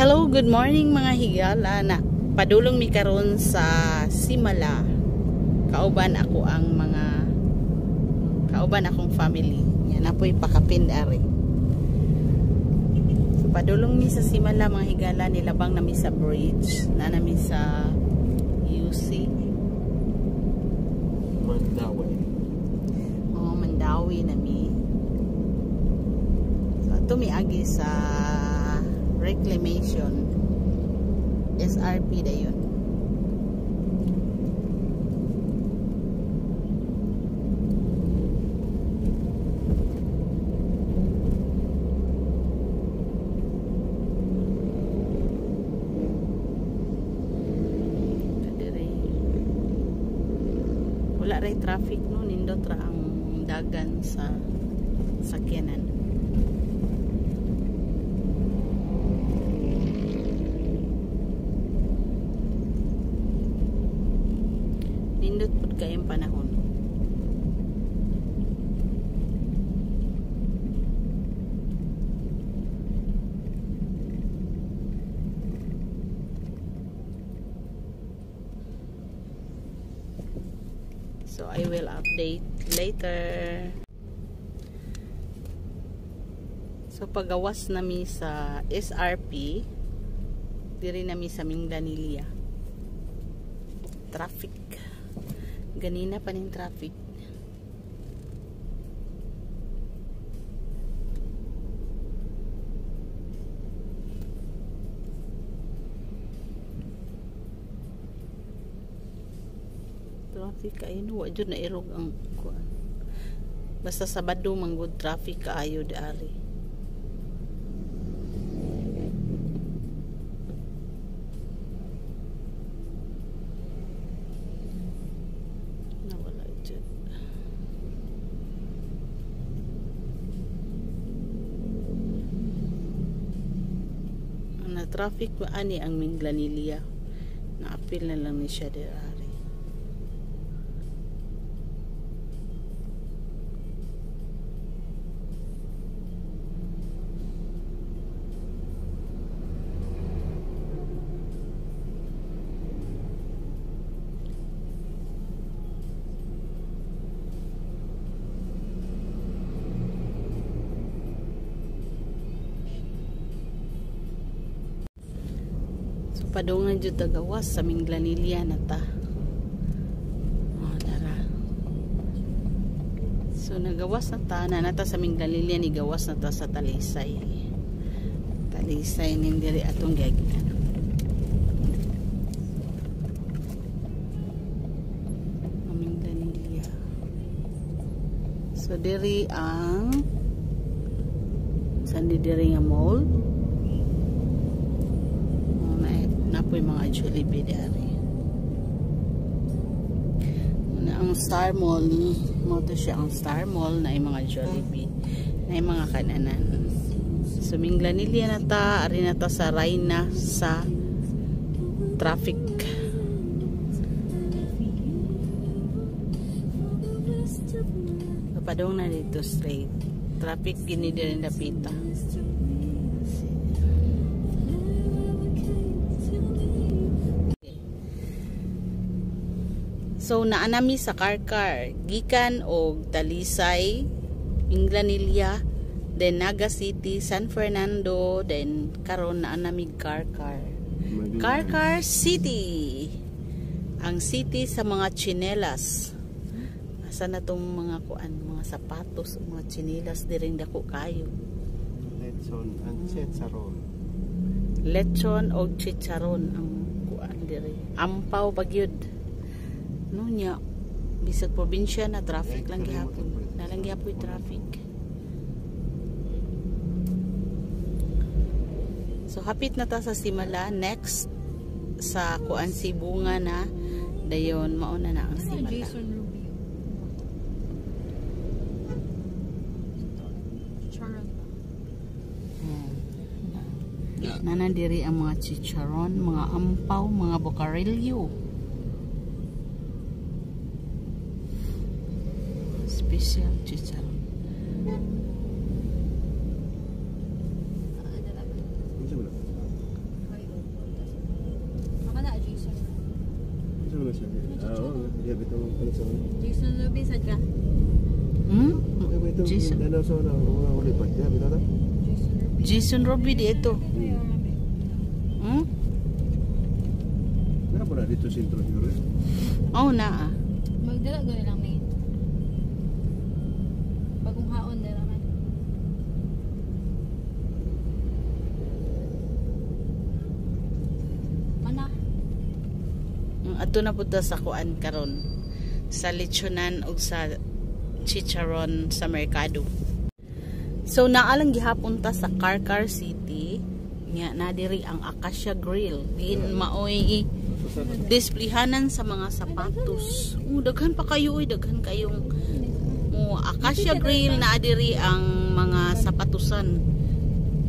Hello, good morning mga higala na padulong mi karon sa Simala. Kauban akong family. Yan apoy pakapin ari. So, padulong mi sa Simala mga higala, nilabang nami sa bridge, na nami sa UC Mandawi. Oh, Mandawi nami. So ato mi agi sa reclamation SRP dayon. Wala ray traffic no, nindot ra ang dagan sa sakyanan. Nindot pud kayong panahon. So I will update later. So pagawas nami sa SRP, diri nami sa Minglanilla. Traffic. Ganina pa ning traffic. Traffic kaayo no, wa jud na irog ang kuan. Basta Sabado manggod traffic kaayo dari. Nawala jud. Na traffic wa ani ang Minglanilla. Na-apil na lang ni siya dari. Padungan jud tagawas sa Minglanilla na ta. Oh, tara. So nagawas na ta, nata sa Minglanilla, ni gawas na ta sa Talisay. Talisay ning diri atong giagian. Minglanilla. So diri ang sandi diri nga mall. Napoy mga Jollibee dari. Muna ang Star Mall, mo to siya ang Star Mall na mga Jollibee, na mga kananan. So Minglanilla na ta, ari na ta sa Rayna sa traffic. Kapadong na dito straight. Traffic gini din dapita. So naanami sa Karkar, gikan og Talisay, Minglanilla, then Naga City, San Fernando, then karon naanami Karkar. Karkar City. Ang city sa mga tsinelas. Asa na tong mga kuan, mga sapatos, mga tsinelas diring dako kayo. Lechon and chicharon. Lechon og chicharon ang kuan diri. Ampaw bagyod. No nya bisag probinsya na traffic lang gihapon. Nalang gihapon traffic. So hapit na ta sa Simala, next sa kuan Sibunga na dayon mauna na ang Simala. Nanandiri ang mga chicharon, mga ampaw, mga bocarillo. Special chicharon. itong kalusan. Jason Ruby sad ka? Hmm? Ay, itong Jason. Danau Zone ang mga ulipat niya, bitaw. Jason Ruby. Jason Ruby di ito. Hmm? Nga po na dito sentro siguro. Oh, na ah. Magdala gani lang may. Bagong haon dala man. Mana? Ato na po sa kuan karon sa lechonan o sa chicharon sa merkado. So naalang gihapon ta sa Carcar City nga na diri ang Acacia Grill. Din maoy displayhanan sa mga sapatos. Daghan pa kayo daghan kayong Acacia Grill na diri ang mga sapatusan.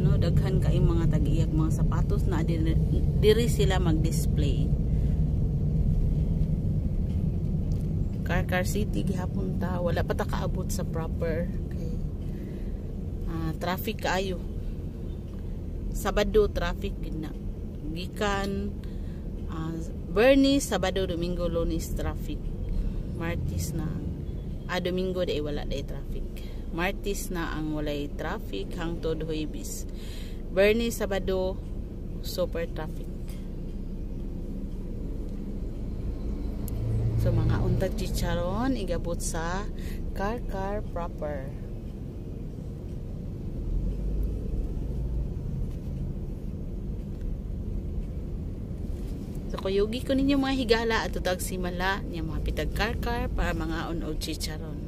No, daghan kayong mga tag-iyag mga sapatos na diri sila mag-display. Carcar City gihapon ta, wala pa ta kaabot sa proper kay traffic kaayo. Sabado traffic na gikan Bernie, Sabado, Domingo, Lunes traffic. Martes na Domingo day wala day traffic. Martes na ang walay traffic hangtod Huwebes. Bernie, Sabado super traffic. So mga untag chicharon igabot sa Carcar proper. So kuyugi ko ninyo mga higala at tutag simala niya mga pitag Carcar para mga unog chicharon.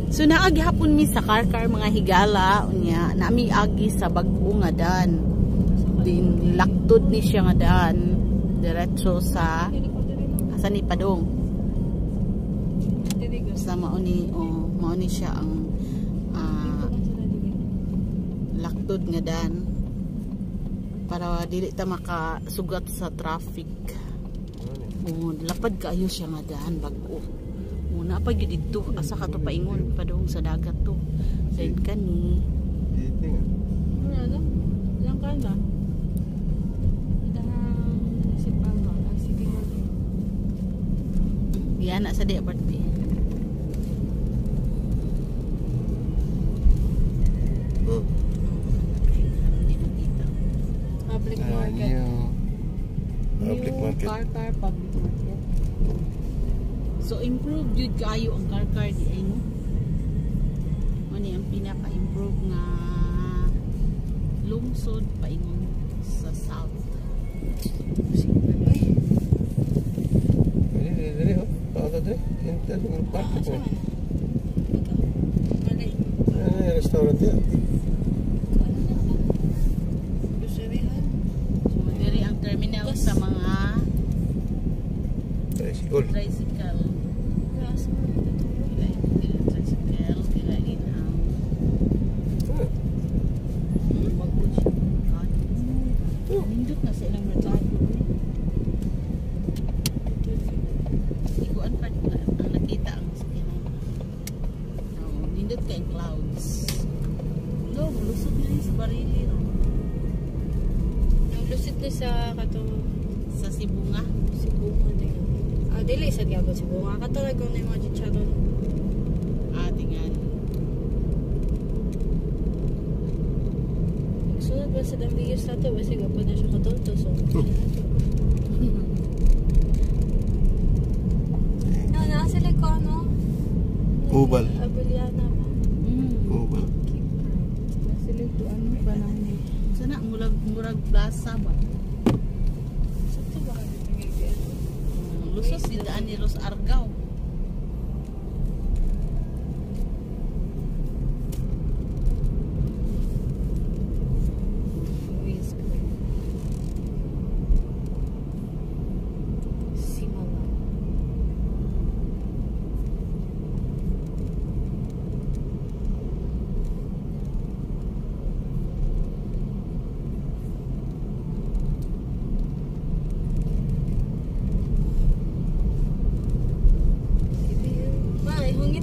So naagi hapon mi sa Carcar mga higala unya nami agi sa bag-o nga dan. Din laktod ni siya nga daan diretso sa ni Padong sa mauni siya ang laktod nga dan para dili ta makasugat sa traffic. Lapad kaayo siya nga daan bag-o. Una pa gyud dito asa ka to paingon Padong sa dagat to. Then kani Ano? Lang ka na. yan sa di birthday. Public market. Public market. Carcar public market. So improve jud kaayo ang Carcar di ay no. Ano ang pinaka-improve nga lungsod paingon sa south. Dali ho. Paano dali? Enter ng park po. Restaurant yan. So diri ang terminal sa mga Tricycle. tricycle. Tricycle, kilain ang bagod siya. Nindot na sa ilang merkado. Ikuan pa ang nakita ang sakinan. Nindot ka in clouds. No, lusog na sa barili. Lusit na sa katong Sa Sibunga. Sibunga din. Dili sa gyapon Sibunga. Katulad ko na yung mga chicharon. Tingan. Sunod ba sa dambiyos na to? Basta gapon na siya katulto. So, sila ko ano? Ubal. Abeliana ba? Ubal. Sila ito ano ba na sana murag plaza ba? Sa ito ba kami pingigyan? Lusot si daan ni Ros Argao.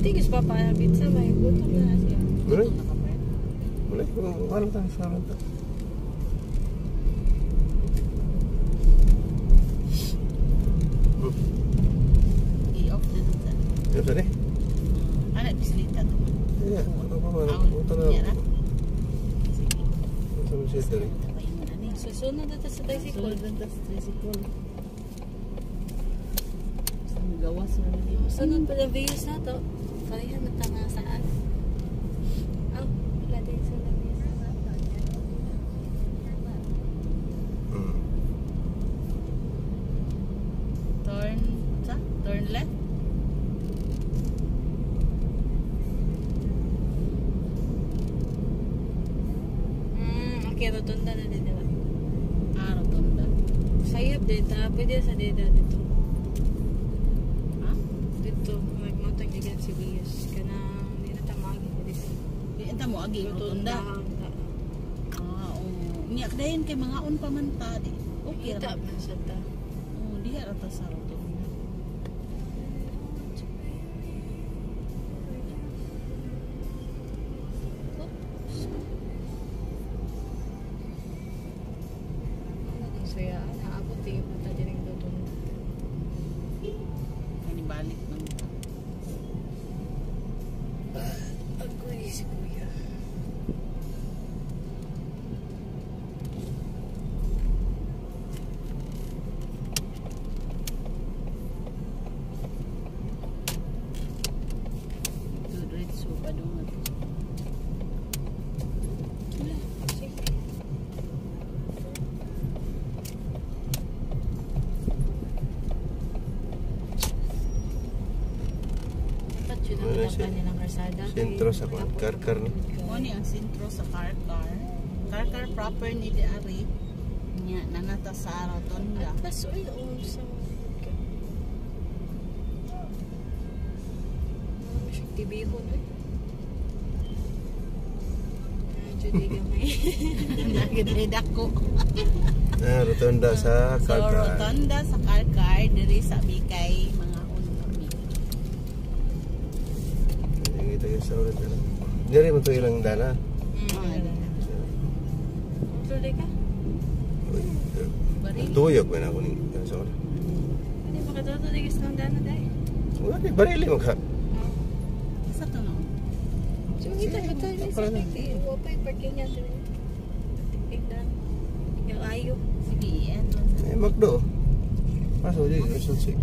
Tigis pa para pizza may gutom na siya. Boleh? Boleh. Warna tayo sa ranta. Yung tadi? Anak bislita to. Iya, apa-apa. Motor Iya na. na. Sige. Sama siya tadi. Tapayin mo na ni. Susunod na sa tricycle. Sulod lang tas tricycle. Basta magawas na rin dito. Sunod pa lang views na to. Parehan na tanga saan. Oh, wala din sa labis. Hmm. Turn left. Okay, rotunda na din nila. Rotunda. Sayap data, pwede sa data dito. Ha? Dito, magmotong again si Vius. Kanang hindi na tamagi ko dito. Di enta mo agi rotunda. Oo. Niyak dayon kay mga on pamanta di. Okay Kita ra. man sa ta. Diha ra ta sa rotunda. Saya, naabot yung punta din yung rotunda. Kani balik man ta. Agoy si Kuya. Diretso pa doon. Dapat yun ang Wala siya. hanapan nilang karsada. Sentro sa Karkar na. Mo ni ang sentro sa Karkar. Karkar proper ni di ari. Nya nanata sa rotunda. Mas uy, sa tibihon uy. Judy gamay. Nagid dako. Rotunda sa So Karkar. rotunda sa Karkar diri sa Bikay mga unami. Yung kita yung sa ulit na. Diri mo ito ilang dana. Tuloy ka? Bari. Tuyok ba na ako ni sa ulit. Hindi makatutuligis ng dana dahil. Wala, barili mo ka. Sa to no. So, kita ba tayo sa Para na. pagkain? Huwag pa yung parking niya doon. Tignan. Yung ayo. Sige, yan. Magdo. Paso di, resulsi.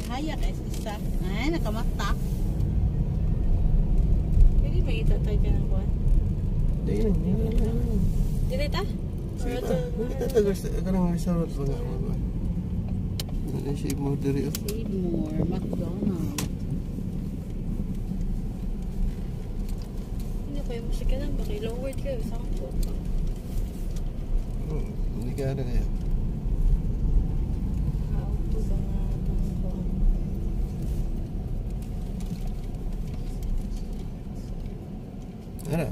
Haya kay isa. Ay, nakamata. Pwede makita tayo ka ng kuwan. Di na. Dili ta? Sige pa. Kita tagas karang resort ba nga. Ano siya mo diri. Save more. McDonald's. Hindi ko yung musika lang. Baka lowered ka. Isang po. Hindi ka na kaya. How to ba nga itong kuwan? Ara.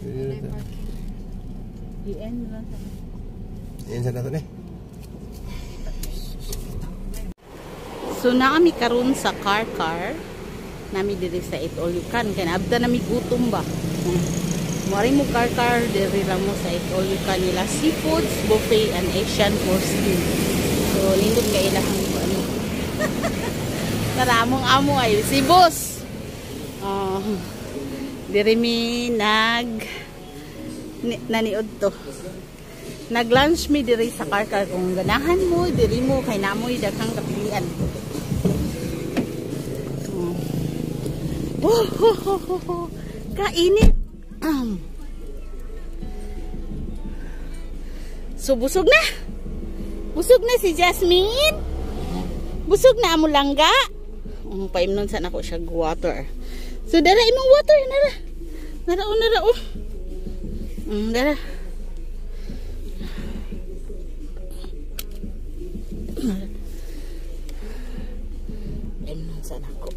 Wala yung parking. I-end lang sa Yan sa nato ni. So naami karon sa Karkar. Nami diri sa Eat All You Can. Kaya naabda nami gutom ba. Mari mo Karkar diri lang mo sa Eat All You Can nila seafoods, buffet and Asian cuisine. So nindot kay ilahang ano. Naramong amo ay si boss. Diri mi naniod to. Nag-lunch mi diri sa Karkar kung ganahan mo diri mo kay namoy daghang kapilian. Kainit. So busog na. Busog na si Jasmine. Busog na amo langga. Paimnon sana ko siya water. So dara imong water nara. Nara. Dara. Paimnon sana ko.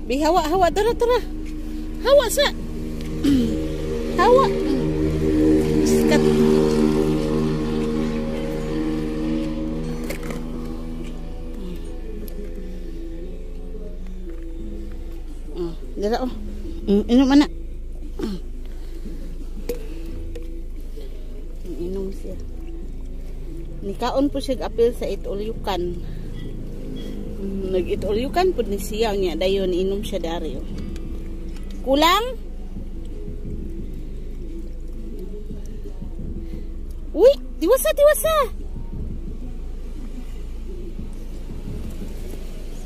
Hawa, tara. Hawa sa. Hawa. Sikat. Inom anak. Inom siya. Nikaon po siya apil sa itulyukan. Nag-itulyukan po ni siya niya. Dayon inom siya dari. Kulang? Uy! Diwasa!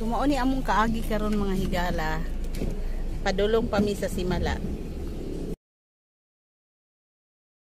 Sumao ni among kaagi karon mga higala. Padulong pa mi sa simala.